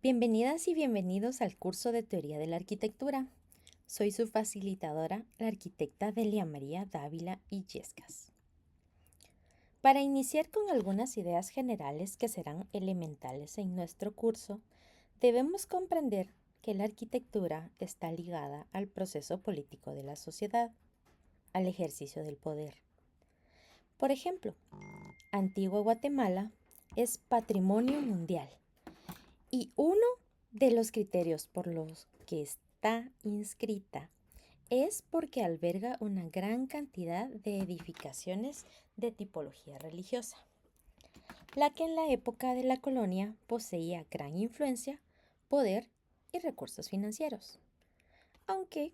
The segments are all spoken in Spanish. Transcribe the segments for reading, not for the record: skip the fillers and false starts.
Bienvenidas y bienvenidos al curso de Teoría de la Arquitectura. Soy su facilitadora, la arquitecta Delia María Dávila Illescas. Para iniciar con algunas ideas generales que serán elementales en nuestro curso, debemos comprender que la arquitectura está ligada al proceso político de la sociedad, al ejercicio del poder. Por ejemplo, Antigua Guatemala es patrimonio mundial y uno de los criterios por los que está inscrita es porque alberga una gran cantidad de edificaciones de tipología religiosa, la que en la época de la colonia poseía gran influencia, poder y recursos financieros. Aunque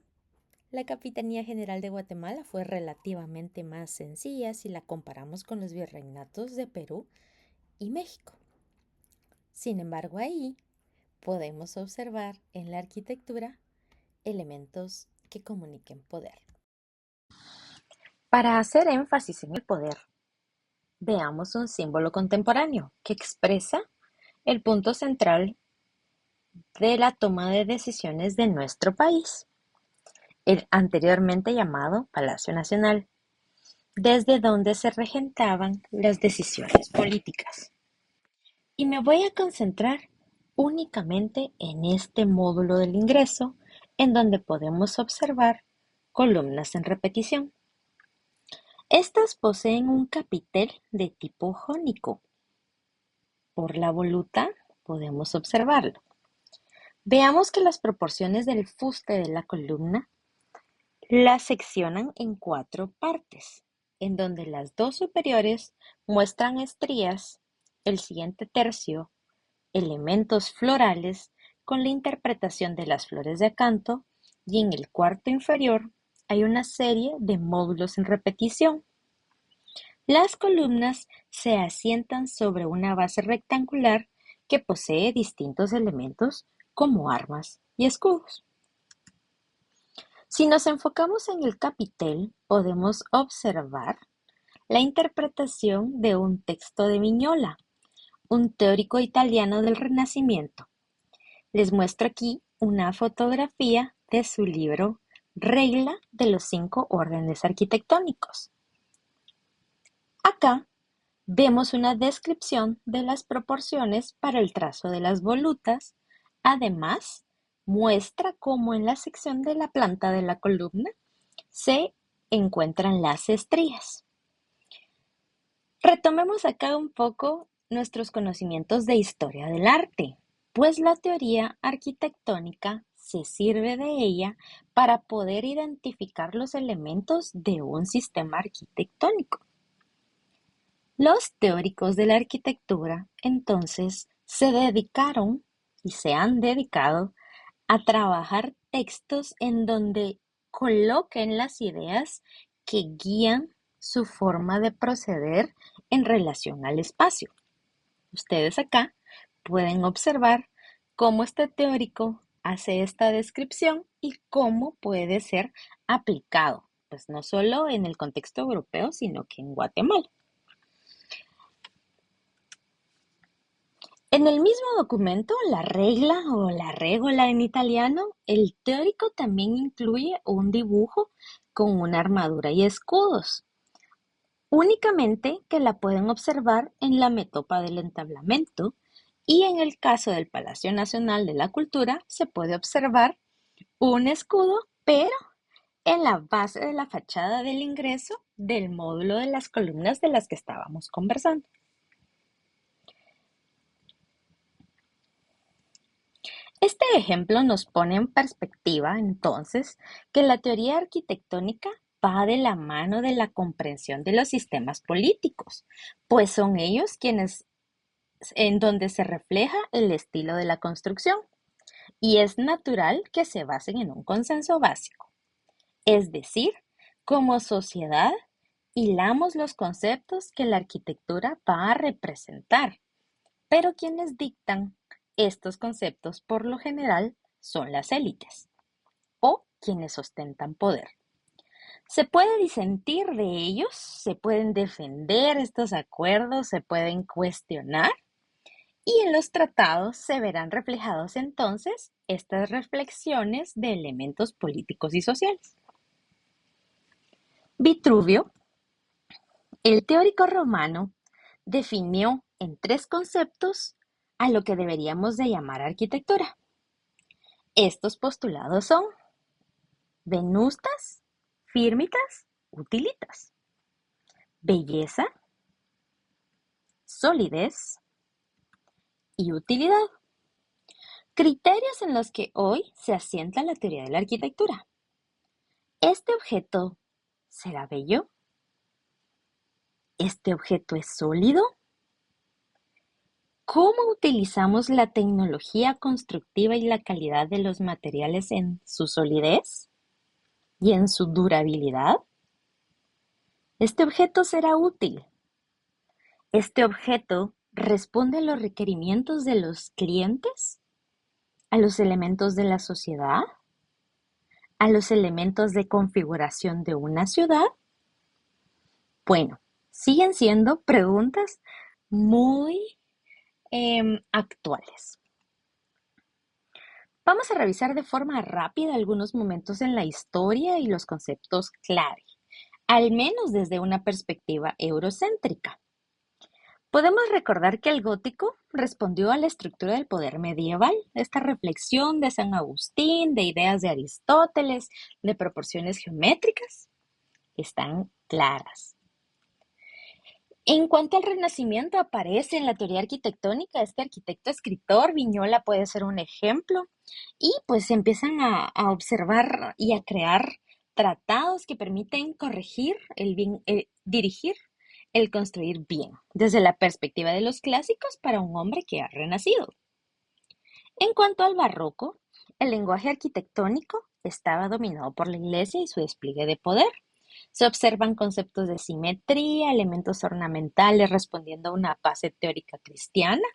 la Capitanía General de Guatemala fue relativamente más sencilla si la comparamos con los virreinatos de Perú y México. Sin embargo, ahí podemos observar en la arquitectura elementos que comuniquen poder. Para hacer énfasis en el poder, veamos un símbolo contemporáneo que expresa el punto central de la toma de decisiones de nuestro país, el anteriormente llamado Palacio Nacional, desde donde se regentaban las decisiones políticas. Y me voy a concentrar únicamente en este módulo del ingreso, en donde podemos observar columnas en repetición. Estas poseen un capitel de tipo jónico. Por la voluta podemos observarlo. Veamos que las proporciones del fuste de la columna las seccionan en 4 partes, en donde las 2 superiores muestran estrías, el siguiente tercio, elementos florales con la interpretación de las flores de acanto, y en el cuarto inferior hay una serie de módulos en repetición. Las columnas se asientan sobre una base rectangular que posee distintos elementos como armas y escudos. Si nos enfocamos en el capitel, podemos observar la interpretación de un texto de Vignola, un teórico italiano del Renacimiento. Les muestro aquí una fotografía de su libro Regla de los 5 órdenes arquitectónicos. Acá vemos una descripción de las proporciones para el trazo de las volutas. Además, muestra cómo en la sección de la planta de la columna se encuentran las estrías. Retomemos acá un poco nuestros conocimientos de historia del arte, pues la teoría arquitectónica se sirve de ella para poder identificar los elementos de un sistema arquitectónico. Los teóricos de la arquitectura, entonces, se dedicaron y se han dedicado a trabajar textos en donde coloquen las ideas que guían su forma de proceder en relación al espacio. Ustedes acá pueden observar cómo este teórico hace esta descripción y cómo puede ser aplicado, pues no solo en el contexto europeo, sino que en Guatemala. En el mismo documento, la regla o la regola en italiano, el teórico también incluye un dibujo con una armadura y escudos, únicamente que la pueden observar en la metopa del entablamento, y en el caso del Palacio Nacional de la Cultura se puede observar un escudo, pero en la base de la fachada del ingreso del módulo de las columnas de las que estábamos conversando. Este ejemplo nos pone en perspectiva, entonces, que la teoría arquitectónica va de la mano de la comprensión de los sistemas políticos, pues son ellos quienes en donde se refleja el estilo de la construcción, y es natural que se basen en un consenso básico. Es decir, como sociedad, hilamos los conceptos que la arquitectura va a representar, pero quienes dictan estos conceptos por lo general son las élites o quienes ostentan poder. Se puede disentir de ellos, se pueden defender estos acuerdos, se pueden cuestionar, Y en los tratados se verán reflejados entonces estas reflexiones de elementos políticos y sociales. Vitruvio, el teórico romano, definió en tres conceptos a lo que deberíamos de llamar arquitectura. Estos postulados son venustas, firmitas, utilitas, belleza, solidez y utilidad. Criterios en los que hoy se asienta la teoría de la arquitectura. ¿Este objeto será bello? ¿Este objeto es sólido? ¿Cómo utilizamos la tecnología constructiva y la calidad de los materiales en su solidez y en su durabilidad? ¿Este objeto será útil? ¿Este objeto responde a los requerimientos de los clientes? ¿A los elementos de la sociedad? ¿A los elementos de configuración de una ciudad? Bueno, siguen siendo preguntas muy actuales. Vamos a revisar de forma rápida algunos momentos en la historia y los conceptos clave, al menos desde una perspectiva eurocéntrica. Podemos recordar que el gótico respondió a la estructura del poder medieval, esta reflexión de San Agustín, de ideas de Aristóteles, de proporciones geométricas, están claras. En cuanto al Renacimiento, aparece en la teoría arquitectónica este arquitecto escritor, Viñola puede ser un ejemplo, y pues se empiezan a observar y a crear tratados que permiten corregir dirigir el construir bien, desde la perspectiva de los clásicos para un hombre que ha renacido. En cuanto al barroco, el lenguaje arquitectónico estaba dominado por la Iglesia y su despliegue de poder. Se observan conceptos de simetría, elementos ornamentales respondiendo a una base teórica cristiana,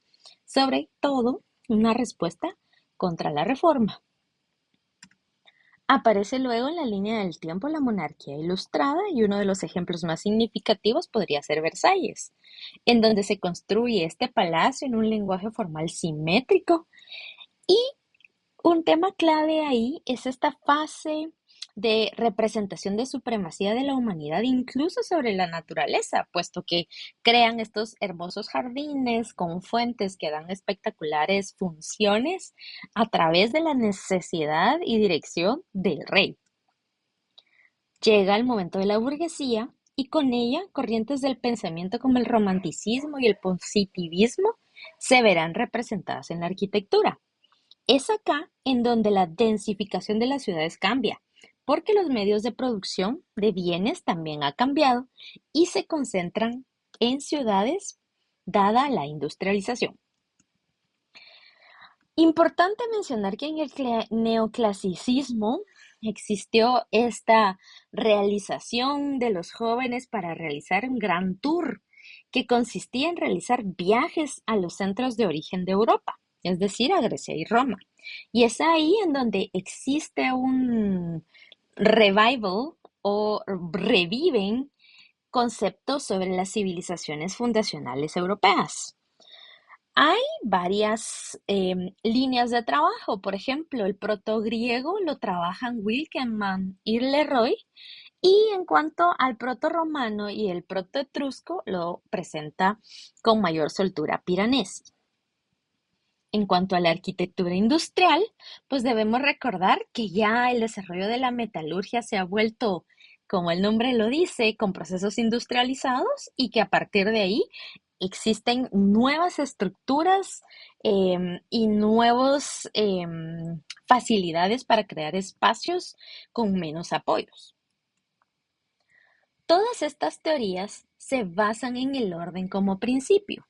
sobre todo una respuesta contra la reforma. Aparece luego en la línea del tiempo la monarquía ilustrada y uno de los ejemplos más significativos podría ser Versalles, en donde se construye este palacio en un lenguaje formal simétrico y un tema clave ahí es esta fase de representación de supremacía de la humanidad, incluso sobre la naturaleza, puesto que crean estos hermosos jardines con fuentes que dan espectaculares funciones a través de la necesidad y dirección del rey. Llega el momento de la burguesía y con ella corrientes del pensamiento como el romanticismo y el positivismo se verán representadas en la arquitectura. Es acá en donde la densificación de las ciudades cambia, porque los medios de producción de bienes también ha cambiado y se concentran en ciudades dada la industrialización. Importante mencionar que en el neoclasicismo existió esta realización de los jóvenes para realizar un gran tour que consistía en realizar viajes a los centros de origen de Europa, es decir, a Grecia y Roma. Y es ahí en donde existe un revival o reviven conceptos sobre las civilizaciones fundacionales europeas. Hay varias líneas de trabajo. Por ejemplo, el proto-griego lo trabajan Wilkenman y Leroy, y en cuanto al proto-romano y el proto-etrusco, lo presenta con mayor soltura Piranesi. En cuanto a la arquitectura industrial, pues debemos recordar que ya el desarrollo de la metalurgia se ha vuelto, como el nombre lo dice, con procesos industrializados y que a partir de ahí existen nuevas estructuras y nuevas facilidades para crear espacios con menos apoyos. Todas estas teorías se basan en el orden como principio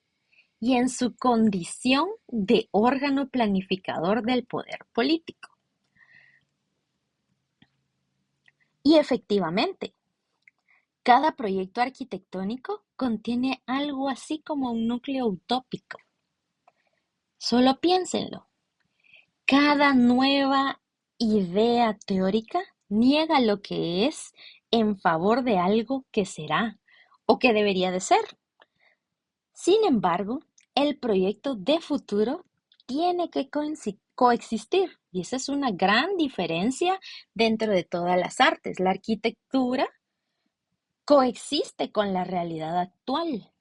y en su condición de órgano planificador del poder político. Y efectivamente, cada proyecto arquitectónico contiene algo así como un núcleo utópico. Solo piénsenlo. Cada nueva idea teórica niega lo que es en favor de algo que será o que debería de ser. Sin embargo, El proyecto de futuro tiene que coexistir y esa es una gran diferencia dentro de todas las artes. La arquitectura coexiste con la realidad actual,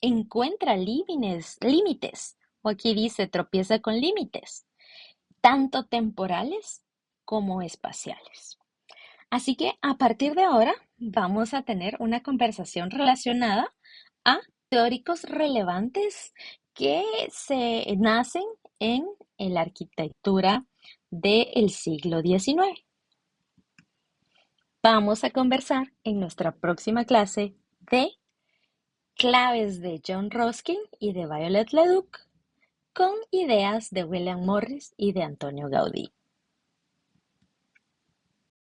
encuentra límites, o aquí dice tropieza con límites, tanto temporales como espaciales. Así que a partir de ahora vamos a tener una conversación relacionada a teóricos relevantes que se nacen en la arquitectura del siglo XIX. Vamos a conversar en nuestra próxima clase de claves de John Ruskin y de Violet Leduc con ideas de William Morris y de Antonio Gaudí.